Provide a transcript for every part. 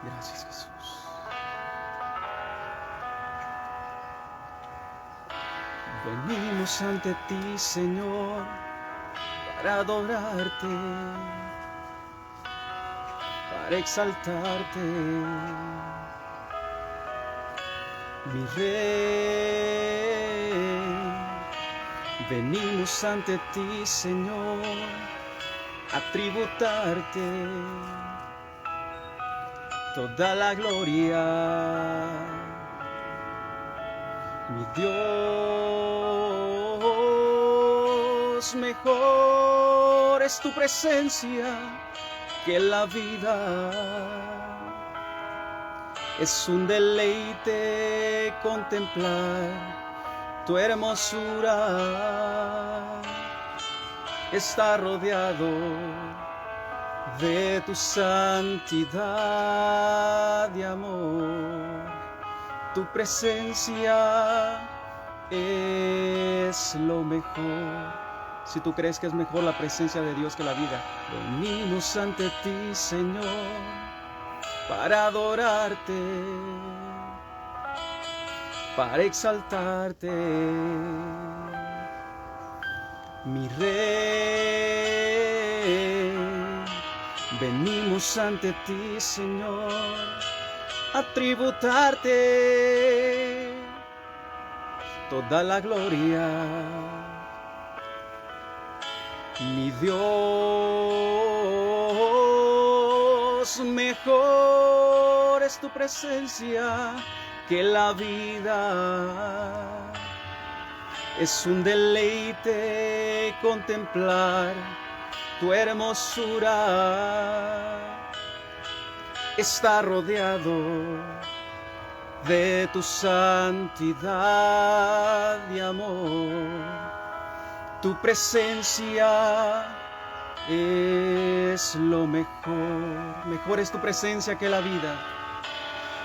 Gracias, Jesús. Venimos ante ti, Señor, para adorarte, para exaltarte, mi Rey. Venimos ante ti, Señor, a tributarte toda la gloria, mi Dios. Mejor es tu presencia que la vida. Es un deleite contemplar tu hermosura. Está rodeado de tu santidad y amor. Tu presencia es lo mejor. Si tú crees que es mejor la presencia de Dios que la vida, venimos ante ti, Señor, para adorarte, para exaltarte, mi Rey. Venimos ante ti, Señor, a tributarte toda la gloria, mi Dios. Mejor es tu presencia que la vida. Es un deleite contemplar tu hermosura. Está rodeado de tu santidad y amor. Tu presencia es lo mejor. Mejor es tu presencia que la vida.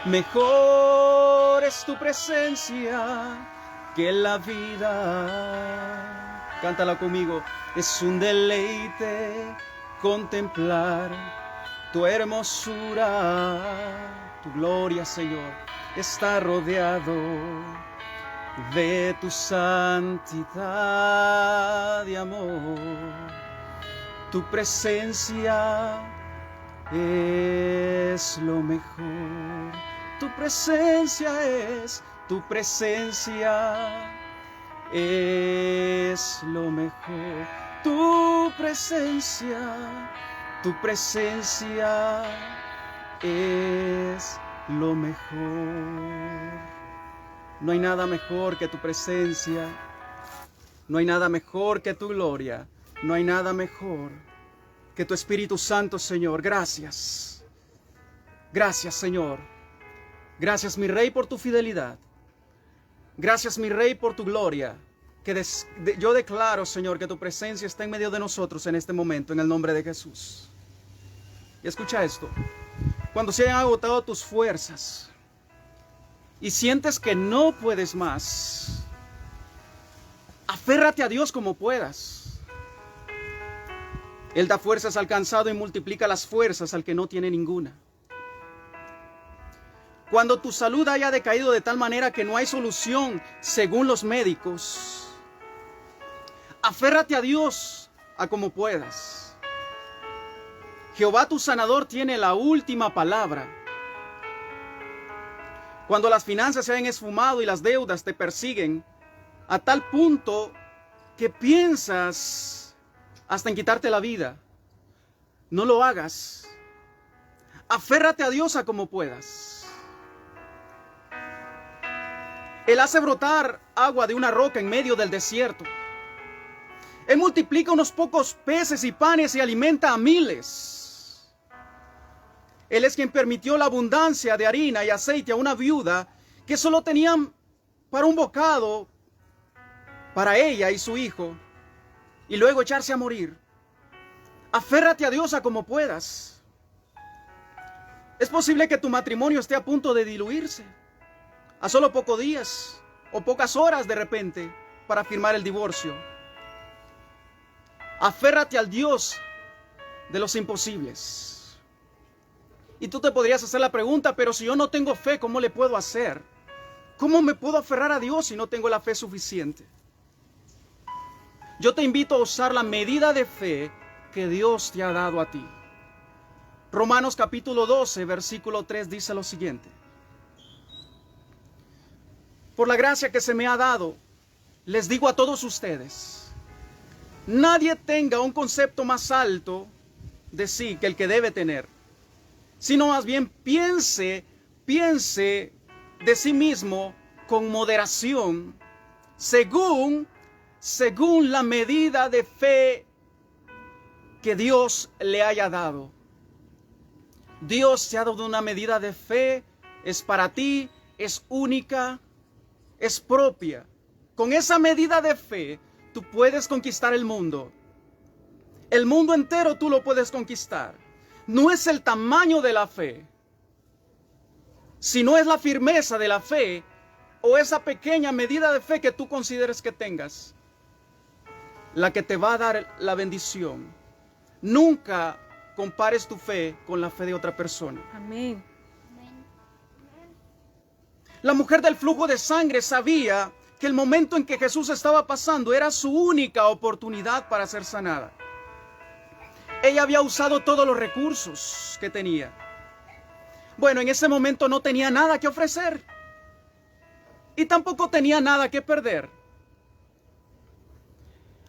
Mejor es tu presencia que la vida. Cántala conmigo. Es un deleite contemplar tu hermosura. Tu gloria, Señor, está rodeado de tu santidad y amor. Tu presencia es lo mejor. Tu presencia es lo mejor. Tu presencia es lo mejor. No hay nada mejor que tu presencia. No hay nada mejor que tu gloria. No hay nada mejor que tu Espíritu Santo, Señor. Gracias. Gracias, Señor. Gracias, mi Rey, por tu fidelidad. Gracias, mi Rey, por tu gloria. Yo declaro, Señor, que tu presencia está en medio de nosotros en este momento, en el nombre de Jesús. Y escucha esto. Cuando se hayan agotado tus fuerzas y sientes que no puedes más, aférrate a Dios como puedas. Él da fuerzas al cansado y multiplica las fuerzas al que no tiene ninguna. Cuando tu salud haya decaído de tal manera que no hay solución según los médicos, aférrate a Dios a como puedas. Jehová tu sanador tiene la última palabra. Cuando las finanzas se hayan esfumado y las deudas te persiguen a tal punto que piensas hasta en quitarte la vida, no lo hagas. Aférrate a Dios a como puedas. Él hace brotar agua de una roca en medio del desierto. Él multiplica unos pocos peces y panes y alimenta a miles. Él es quien permitió la abundancia de harina y aceite a una viuda que solo tenían para un bocado para ella y su hijo, y luego echarse a morir. Aférrate a Dios a como puedas. Es posible que tu matrimonio esté a punto de diluirse, a solo pocos días o pocas horas de repente para firmar el divorcio. Aférrate al Dios de los imposibles. Y tú te podrías hacer la pregunta, pero si yo no tengo fe, ¿cómo le puedo hacer? ¿Cómo me puedo aferrar a Dios si no tengo la fe suficiente? Yo te invito a usar la medida de fe que Dios te ha dado a ti. Romanos capítulo 12, versículo 3 dice lo siguiente. Por la gracia que se me ha dado, les digo a todos ustedes, nadie tenga un concepto más alto de sí que el que debe tener, sino más bien piense de sí mismo con moderación, según la medida de fe que Dios le haya dado. Dios te ha dado una medida de fe, es para ti, es única, es propia. Con esa medida de fe, tú puedes conquistar el mundo. El mundo entero tú lo puedes conquistar. No es el tamaño de la fe, sino es la firmeza de la fe o esa pequeña medida de fe que tú consideres que tengas, la que te va a dar la bendición. Nunca compares tu fe con la fe de otra persona. Amén. La mujer del flujo de sangre sabía que el momento en que Jesús estaba pasando era su única oportunidad para ser sanada. Ella había usado todos los recursos que tenía. Bueno, en ese momento no tenía nada que ofrecer y tampoco tenía nada que perder.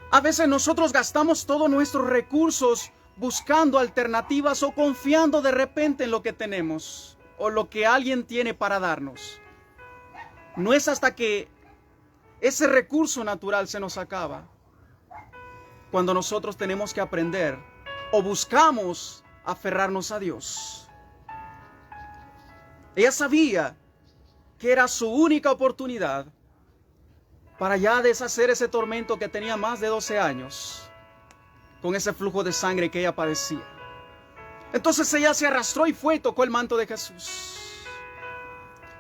A veces nosotros gastamos todos nuestros recursos buscando alternativas o confiando de repente en lo que tenemos o lo que alguien tiene para darnos. No es hasta que ese recurso natural se nos acaba cuando nosotros tenemos que aprender o buscamos aferrarnos a Dios. Ella sabía que era su única oportunidad para ya deshacer ese tormento que tenía más de 12 años con ese flujo de sangre que ella padecía. Entonces ella se arrastró y fue y tocó el manto de Jesús.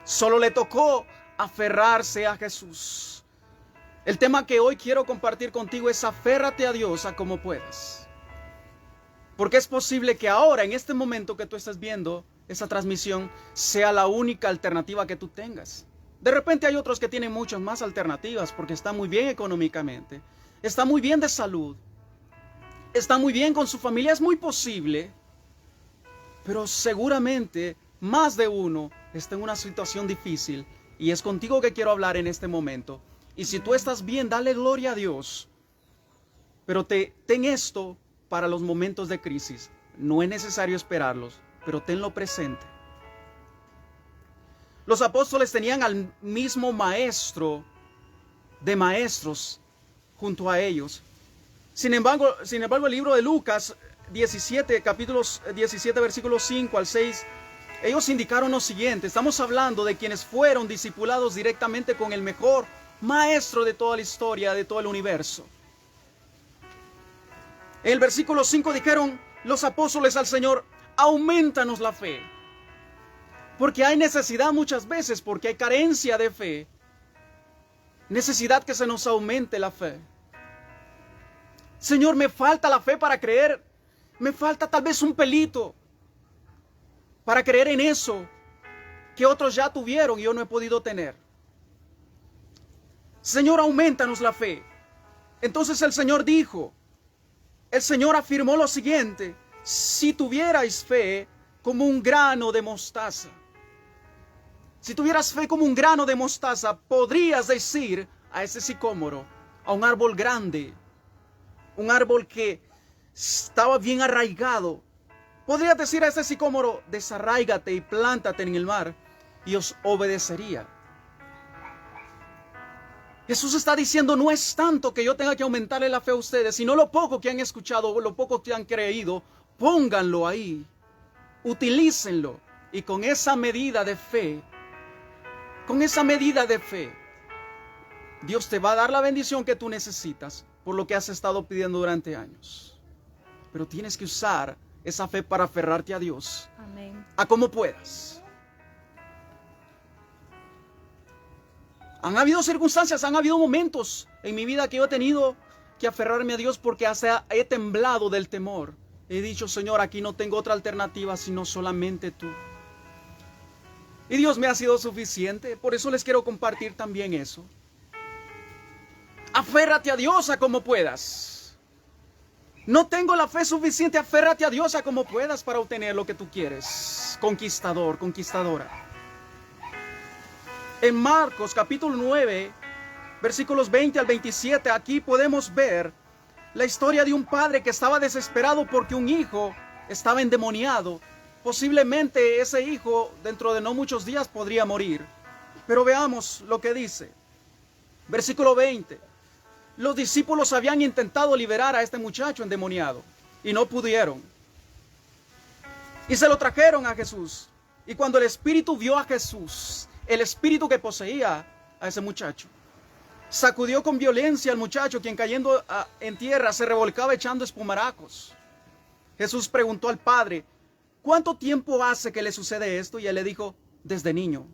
Solo le tocó aferrarse a Jesús. El tema que hoy quiero compartir contigo es aférrate a Dios a como puedas. Porque es posible que ahora, en este momento que tú estás viendo esa transmisión, sea la única alternativa que tú tengas. De repente hay otros que tienen muchas más alternativas porque están muy bien económicamente, están muy bien de salud, están muy bien con su familia, es muy posible. Pero seguramente más de uno está en una situación difícil y es contigo que quiero hablar en este momento. Y si tú estás bien, dale gloria a Dios. Pero ten esto para los momentos de crisis. No es necesario esperarlos, pero tenlo presente. Los apóstoles tenían al mismo maestro de maestros junto a ellos. Sin embargo, el libro de Lucas 17, capítulos 17, versículos 5 al 6, ellos indicaron lo siguiente. Estamos hablando de quienes fueron discipulados directamente con el mejor maestro de toda la historia, de todo el universo. En el versículo 5 dijeron los apóstoles al Señor, aumentanos la fe. Porque hay necesidad muchas veces, porque hay carencia de fe. Necesidad que se nos aumente la fe. Señor, me falta la fe para creer. Me falta tal vez un pelito para creer en eso que otros ya tuvieron y yo no he podido tener. Señor, aumentanos la fe. Entonces el Señor dijo, el Señor afirmó lo siguiente, si tuvierais fe como un grano de mostaza, si tuvieras fe como un grano de mostaza, podrías decir a ese sicómoro, a un árbol grande, un árbol que estaba bien arraigado, podrías decir a ese sicómoro, desarráigate y plántate en el mar, y os obedecería. Jesús está diciendo, no es tanto que yo tenga que aumentarle la fe a ustedes, sino lo poco que han escuchado, lo poco que han creído, pónganlo ahí, utilícenlo, y con esa medida de fe, Dios te va a dar la bendición que tú necesitas por lo que has estado pidiendo durante años. Pero tienes que usar esa fe para aferrarte a Dios. Amén. A como puedas. Han habido circunstancias, han habido momentos en mi vida que yo he tenido que aferrarme a Dios porque hasta he temblado del temor. He dicho, Señor, aquí no tengo otra alternativa sino solamente tú. Y Dios me ha sido suficiente. Por eso les quiero compartir también eso. Aférrate a Dios a como puedas. No tengo la fe suficiente, aférrate a Dios a como puedas para obtener lo que tú quieres. Conquistador, conquistadora. En Marcos capítulo 9, versículos 20 al 27, aquí podemos ver la historia de un padre que estaba desesperado porque un hijo estaba endemoniado. Posiblemente ese hijo dentro de no muchos días podría morir. Pero veamos lo que dice. Versículo 20. Los discípulos habían intentado liberar a este muchacho endemoniado y no pudieron. Y se lo trajeron a Jesús. Y cuando el espíritu vio a Jesús, el espíritu que poseía a ese muchacho, sacudió con violencia al muchacho, quien cayendo en tierra se revolcaba echando espumarajos. Jesús preguntó al padre, ¿cuánto tiempo hace que le sucede esto? Y él le dijo, desde niño.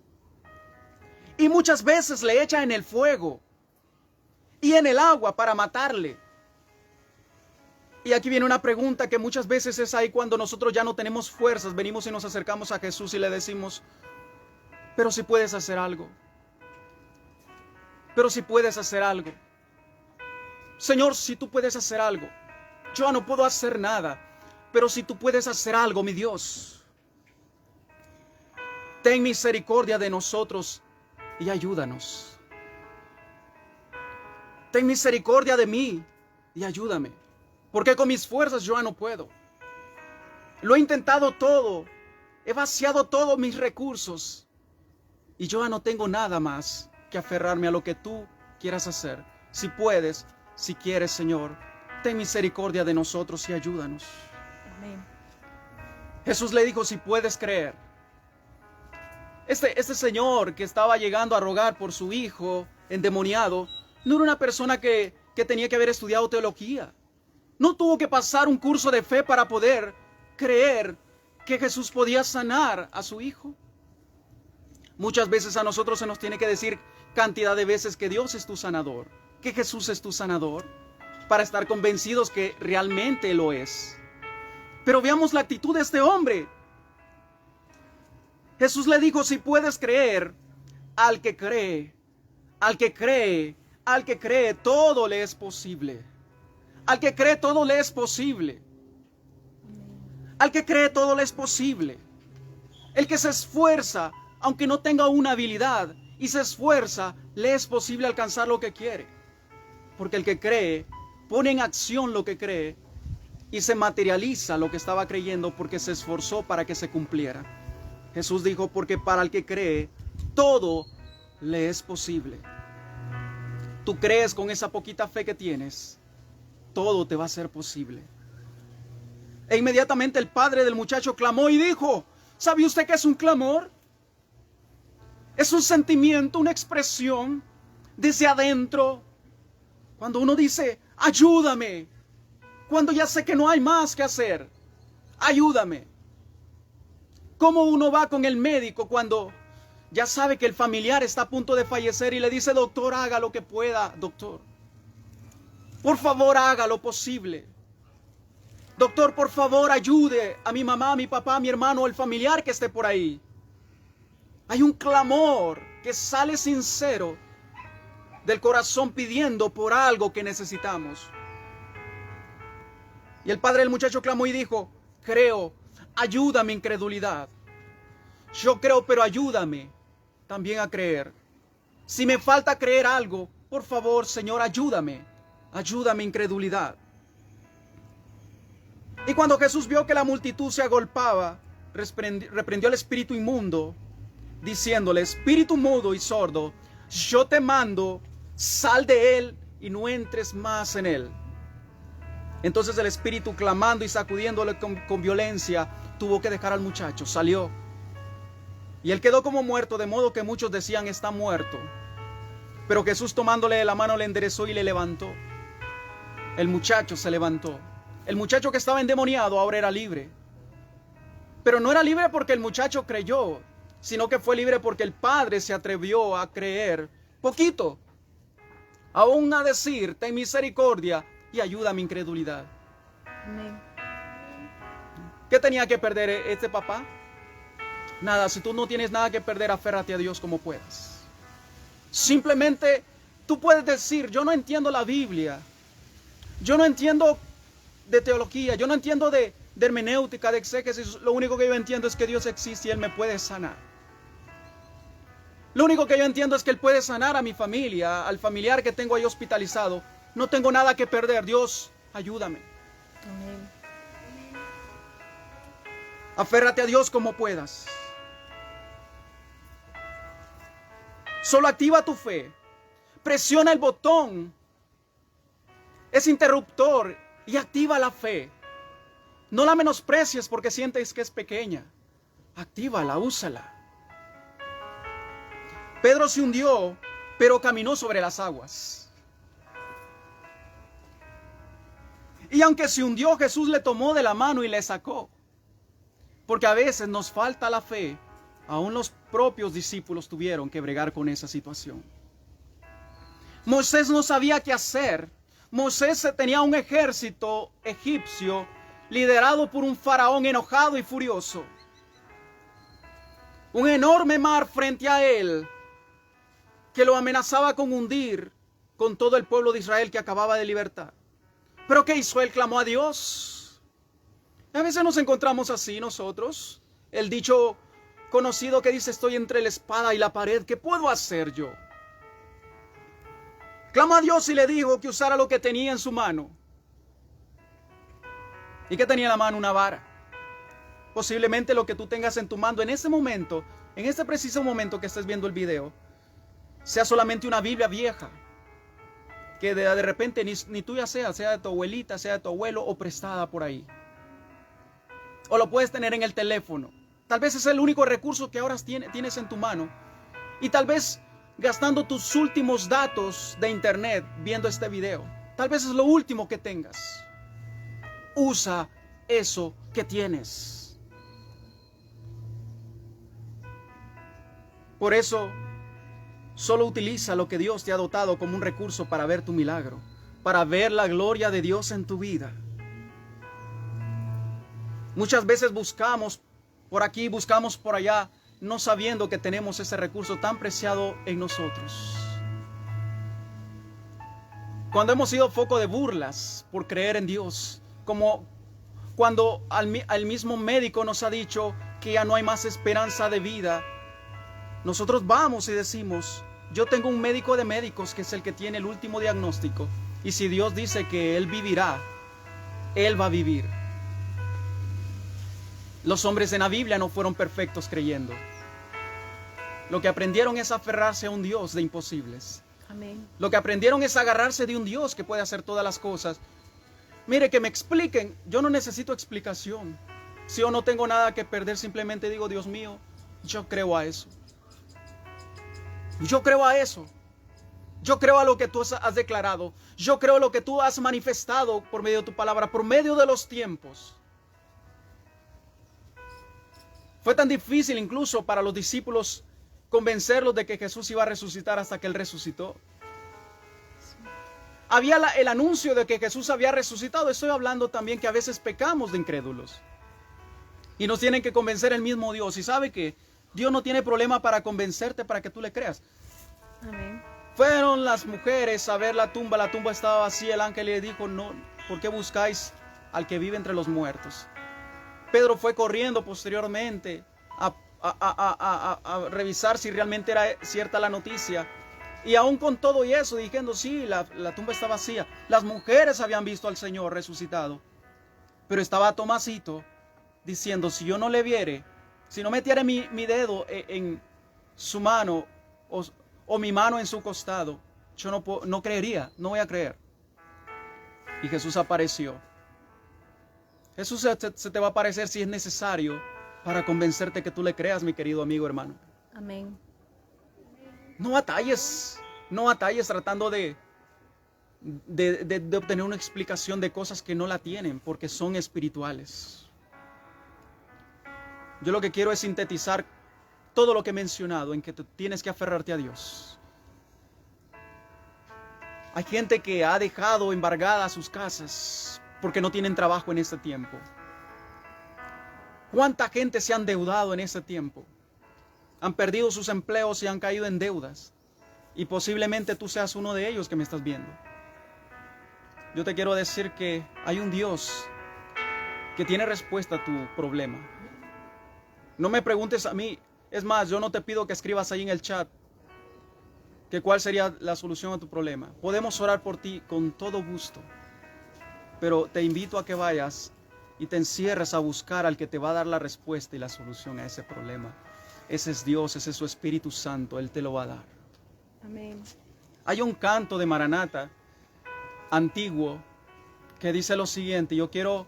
Y muchas veces le echa en el fuego y en el agua para matarle. Y aquí viene una pregunta que muchas veces es ahí cuando nosotros ya no tenemos fuerzas, venimos y nos acercamos a Jesús y le decimos, pero si puedes hacer algo. Pero si puedes hacer algo. Señor, si tú puedes hacer algo. Yo no puedo hacer nada. Pero si tú puedes hacer algo, mi Dios. Ten misericordia de nosotros y ayúdanos. Ten misericordia de mí y ayúdame. Porque con mis fuerzas yo no puedo. Lo he intentado todo. He vaciado todos mis recursos. Y yo no tengo nada más que aferrarme a lo que tú quieras hacer. Si puedes, si quieres, Señor, ten misericordia de nosotros y ayúdanos. Amén. Jesús le dijo, si puedes creer. Este señor que estaba llegando a rogar por su hijo endemoniado, no era una persona que tenía que haber estudiado teología. No tuvo que pasar un curso de fe para poder creer que Jesús podía sanar a su hijo. Muchas veces a nosotros se nos tiene que decir cantidad de veces que Dios es tu sanador, que Jesús es tu sanador, para estar convencidos que realmente lo es. Pero veamos la actitud de este hombre. Jesús le dijo, si puedes creer, al que cree, al que cree, al que cree, todo le es posible. Al que cree, todo le es posible. Al que cree, todo le es posible. El que se esfuerza, aunque no tenga una habilidad, y se esfuerza, le es posible alcanzar lo que quiere. Porque el que cree, pone en acción lo que cree, y se materializa lo que estaba creyendo porque se esforzó para que se cumpliera. Jesús dijo, porque para el que cree, todo le es posible. Tú crees con esa poquita fe que tienes, todo te va a ser posible. E inmediatamente el padre del muchacho clamó y dijo, ¿sabe usted qué es un clamor? Es un sentimiento, una expresión desde adentro. Cuando uno dice, ayúdame. Cuando ya sé que no hay más que hacer, ayúdame. ¿Cómo uno va con el médico cuando ya sabe que el familiar está a punto de fallecer y le dice, doctor, haga lo que pueda, doctor? Por favor, haga lo posible. Doctor, por favor, ayude a mi mamá, a mi papá, a mi hermano, al familiar que esté por ahí. Hay un clamor que sale sincero del corazón pidiendo por algo que necesitamos. Y el padre del muchacho clamó y dijo, creo, ayuda a mi incredulidad. Yo creo, pero ayúdame también a creer. Si me falta creer algo, por favor, Señor, ayúdame. Ayuda a mi incredulidad. Y cuando Jesús vio que la multitud se agolpaba, reprendió al espíritu inmundo, diciéndole, espíritu mudo y sordo, yo te mando, sal de él y no entres más en él. Entonces el espíritu, clamando y sacudiéndole con violencia, tuvo que dejar al muchacho, salió. Y él quedó como muerto, de modo que muchos decían, está muerto. Pero Jesús, tomándole de la mano, le enderezó y le levantó. El muchacho se levantó. El muchacho que estaba endemoniado ahora era libre. Pero no era libre porque el muchacho creyó, sino que fue libre porque el padre se atrevió a creer poquito, aún a decir, ten misericordia y ayuda a mi incredulidad. Amén. ¿Qué tenía que perder este papá? Nada. Si tú no tienes nada que perder, aférrate a Dios como puedas. Simplemente tú puedes decir, yo no entiendo la Biblia, yo no entiendo de teología, yo no entiendo de hermenéutica, de exégesis. Lo único que yo entiendo es que Dios existe y Él me puede sanar. Lo único que yo entiendo es que Él puede sanar a mi familia, al familiar que tengo ahí hospitalizado. No tengo nada que perder. Dios, ayúdame. Amén. Aférrate a Dios como puedas. Solo activa tu fe. Presiona el botón, ese interruptor, y activa la fe. No la menosprecies porque sientes que es pequeña. Actívala, úsala. Pedro se hundió, pero caminó sobre las aguas. Y aunque se hundió, Jesús le tomó de la mano y le sacó. Porque a veces nos falta la fe. Aún los propios discípulos tuvieron que bregar con esa situación. Moisés no sabía qué hacer. Moisés tenía un ejército egipcio liderado por un faraón enojado y furioso. Un enorme mar frente a él que lo amenazaba con hundir con todo el pueblo de Israel que acababa de libertar. ¿Pero qué hizo? Él clamó a Dios. A veces nos encontramos así nosotros. El dicho conocido que dice, estoy entre la espada y la pared, ¿qué puedo hacer yo? Clamó a Dios y le dijo que usara lo que tenía en su mano. ¿Y qué tenía en la mano? Una vara. Posiblemente lo que tú tengas en tu mano en ese momento, en este preciso momento que estés viendo el video, sea solamente una Biblia vieja, que de repente ni tuya sea de tu abuelita, sea de tu abuelo o prestada por ahí. O lo puedes tener en el teléfono. Tal vez es el único recurso que ahora tienes en tu mano. Y tal vez gastando tus últimos datos de internet viendo este video. Tal vez es lo último que tengas. Usa eso que tienes. Por eso, solo utiliza lo que Dios te ha dotado como un recurso para ver tu milagro, para ver la gloria de Dios en tu vida. Muchas veces buscamos por aquí, buscamos por allá, no sabiendo que tenemos ese recurso tan preciado en nosotros. Cuando hemos sido foco de burlas por creer en Dios, como cuando al mismo médico nos ha dicho que ya no hay más esperanza de vida, nosotros vamos y decimos, yo tengo un médico de médicos que es el que tiene el último diagnóstico, y si Dios dice que Él vivirá, Él va a vivir. Los hombres en la Biblia no fueron perfectos creyendo. Lo que aprendieron es aferrarse a un Dios de imposibles. Amén. Lo que aprendieron es agarrarse de un Dios que puede hacer todas las cosas. Mire, que me expliquen. Yo no necesito explicación. Si yo no tengo nada que perder, simplemente digo, Dios mío, yo creo a eso. Yo creo a eso. Yo creo a lo que tú has declarado. Yo creo a lo que tú has manifestado por medio de tu palabra, por medio de los tiempos. Fue tan difícil incluso para los discípulos convencerlos de que Jesús iba a resucitar hasta que Él resucitó. Había el anuncio de que Jesús había resucitado. Estoy hablando también que a veces pecamos de incrédulos. Y nos tienen que convencer el mismo Dios. Y sabe que Dios no tiene problema para convencerte para que tú le creas. Amén. Fueron las mujeres a ver la tumba estaba vacía. El ángel le dijo, no, ¿por qué buscáis al que vive entre los muertos? Pedro fue corriendo posteriormente a revisar si realmente era cierta la noticia. Y aún con todo y eso, diciendo, sí, la tumba está vacía. Las mujeres habían visto al Señor resucitado. Pero estaba Tomasito diciendo, si yo no le viere, si no metiera mi dedo en su mano o mi mano en su costado, yo no creería, no voy a creer. Y Jesús apareció. Jesús se te va a aparecer si es necesario para convencerte que tú le creas, mi querido amigo, hermano. Amén. No batalles tratando de obtener una explicación de cosas que no la tienen, porque son espirituales. Yo lo que quiero es sintetizar todo lo que he mencionado, en que tú tienes que aferrarte a Dios. Hay gente que ha dejado embargadas sus casas porque no tienen trabajo en este tiempo. ¿Cuánta gente se ha endeudado en ese tiempo? Han perdido sus empleos y han caído en deudas. Y posiblemente tú seas uno de ellos que me estás viendo. Yo te quiero decir que hay un Dios que tiene respuesta a tu problema. No me preguntes a mí. Es más, yo no te pido que escribas ahí en el chat que cuál sería la solución a tu problema. Podemos orar por ti con todo gusto. Pero te invito a que vayas y te encierres a buscar al que te va a dar la respuesta y la solución a ese problema. Ese es Dios, ese es su Espíritu Santo. Él te lo va a dar. Amén. Hay un canto de Maranata antiguo que dice lo siguiente. Yo quiero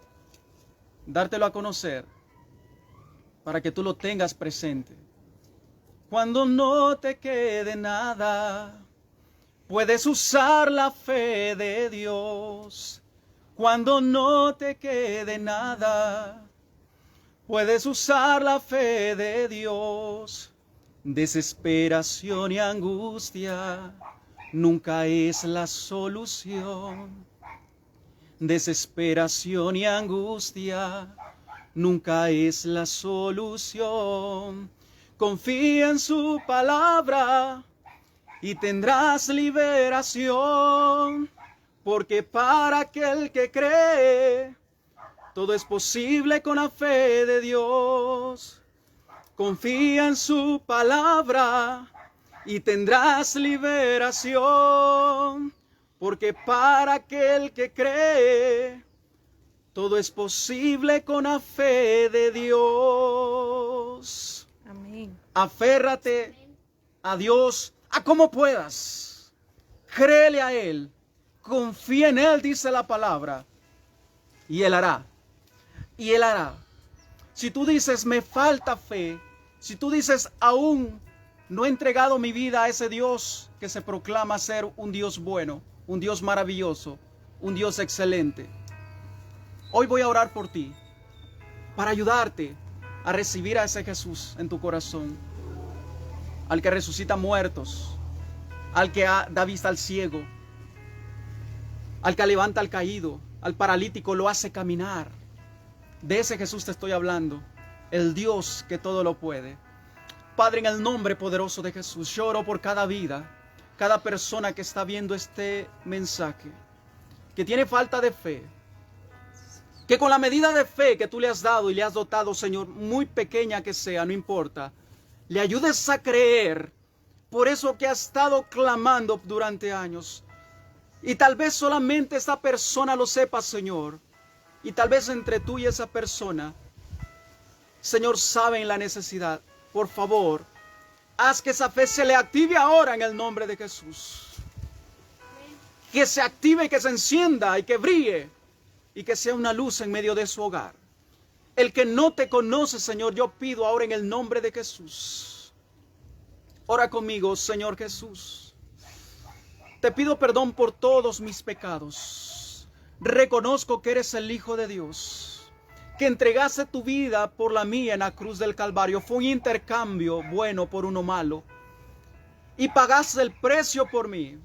dártelo a conocer para que tú lo tengas presente. Cuando no te quede nada, puedes usar la fe de Dios. Cuando no te quede nada, puedes usar la fe de Dios. Desesperación y angustia nunca es la solución. Desesperación y angustia nunca es la solución. Confía en su palabra y tendrás liberación, porque para aquel que cree, todo es posible con la fe de Dios. Confía en su palabra y tendrás liberación, porque para aquel que cree, todo es posible con la fe de Dios. Amén. Aférrate a Dios a como puedas. Créele a Él. Confía en Él, dice la palabra. Y Él hará. Y Él hará. Si tú dices, me falta fe. Si tú dices, aún no he entregado mi vida a ese Dios que se proclama ser un Dios bueno, un Dios maravilloso, un Dios excelente. Hoy voy a orar por ti para ayudarte a recibir a ese Jesús en tu corazón, al que resucita muertos, al que da vista al ciego, al que levanta al caído, al paralítico lo hace caminar. De ese Jesús te estoy hablando, el Dios que todo lo puede. Padre, en el nombre poderoso de Jesús, yo oro por cada vida, cada persona que está viendo este mensaje, que tiene falta de fe, que con la medida de fe que tú le has dado y le has dotado, Señor, muy pequeña que sea, no importa, le ayudes a creer por eso que ha estado clamando durante años. Y tal vez solamente esa persona lo sepa, Señor. Y tal vez entre tú y esa persona, Señor, saben la necesidad. Por favor, haz que esa fe se le active ahora en el nombre de Jesús. Que se active y que se encienda y que brille. Y que sea una luz en medio de su hogar. El que no te conoce, Señor, yo pido ahora en el nombre de Jesús. Ora conmigo, Señor Jesús. Te pido perdón por todos mis pecados. Reconozco que eres el Hijo de Dios, que entregaste tu vida por la mía en la cruz del Calvario. Fue un intercambio bueno por uno malo. Y pagaste el precio por mí.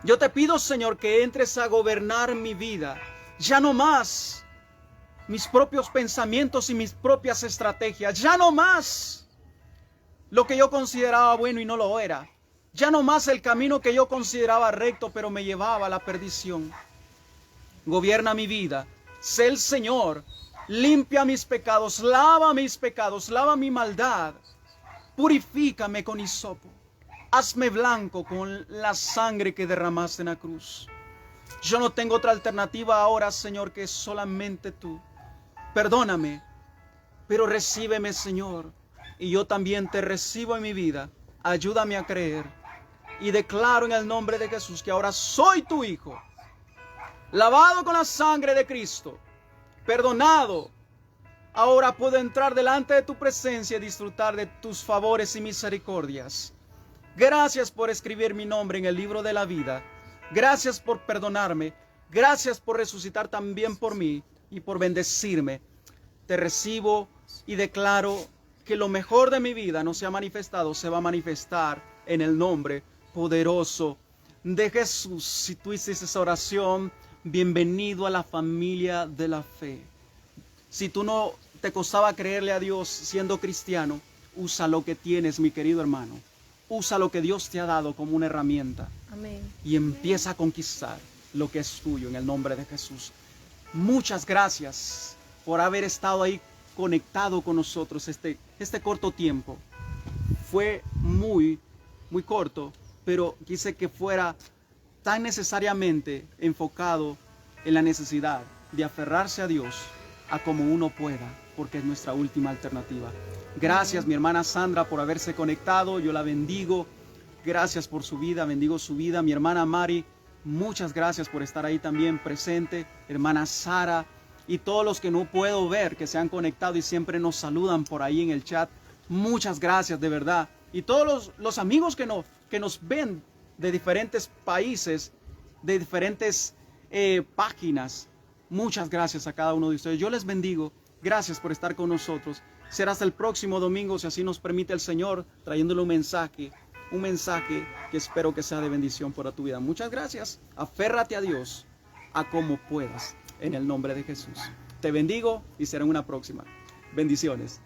Yo te pido, Señor, que entres a gobernar mi vida. Ya no más mis propios pensamientos y mis propias estrategias. Ya no más lo que yo consideraba bueno y no lo era. Ya no más el camino que yo consideraba recto, pero me llevaba a la perdición. Gobierna mi vida. Sé el Señor. Limpia mis pecados. Lava mi maldad. Purifícame con hisopo. Hazme blanco con la sangre que derramaste en la cruz. Yo no tengo otra alternativa ahora, Señor, que solamente tú. Perdóname, pero recíbeme, Señor. Y yo también te recibo en mi vida. Ayúdame a creer. Y declaro en el nombre de Jesús que ahora soy tu hijo. Lavado con la sangre de Cristo. Perdonado. Ahora puedo entrar delante de tu presencia y disfrutar de tus favores y misericordias. Gracias por escribir mi nombre en el libro de la vida. Gracias por perdonarme. Gracias por resucitar también por mí y por bendecirme. Te recibo y declaro que lo mejor de mi vida no se ha manifestado, se va a manifestar en el nombre poderoso de Jesús. Si tú hiciste esa oración, bienvenido a la familia de la fe. Si tú no te costaba creerle a Dios siendo cristiano, usa lo que tienes, mi querido hermano. Usa lo que Dios te ha dado como una herramienta. Amén. Y empieza a conquistar lo que es tuyo en el nombre de Jesús. Muchas gracias por haber estado ahí conectado con nosotros este corto tiempo. Fue muy corto, pero quise que fuera tan necesariamente enfocado en la necesidad de aferrarse a Dios a como uno pueda, porque es nuestra última alternativa. Gracias, mi hermana Sandra, por haberse conectado. Yo la bendigo. Gracias por su vida, bendigo su vida. Mi hermana Mari, muchas gracias por estar ahí también presente. Hermana Sara y todos los que no puedo ver, que se han conectado y siempre nos saludan por ahí en el chat. Muchas gracias, de verdad. Y todos los amigos que nos ven de diferentes países, de diferentes páginas. Muchas gracias a cada uno de ustedes. Yo les bendigo. Gracias por estar con nosotros. Será hasta el próximo domingo, si así nos permite el Señor, trayéndole un mensaje que espero que sea de bendición para tu vida. Muchas gracias. Aférrate a Dios a como puedas, en el nombre de Jesús. Te bendigo y será una próxima. Bendiciones.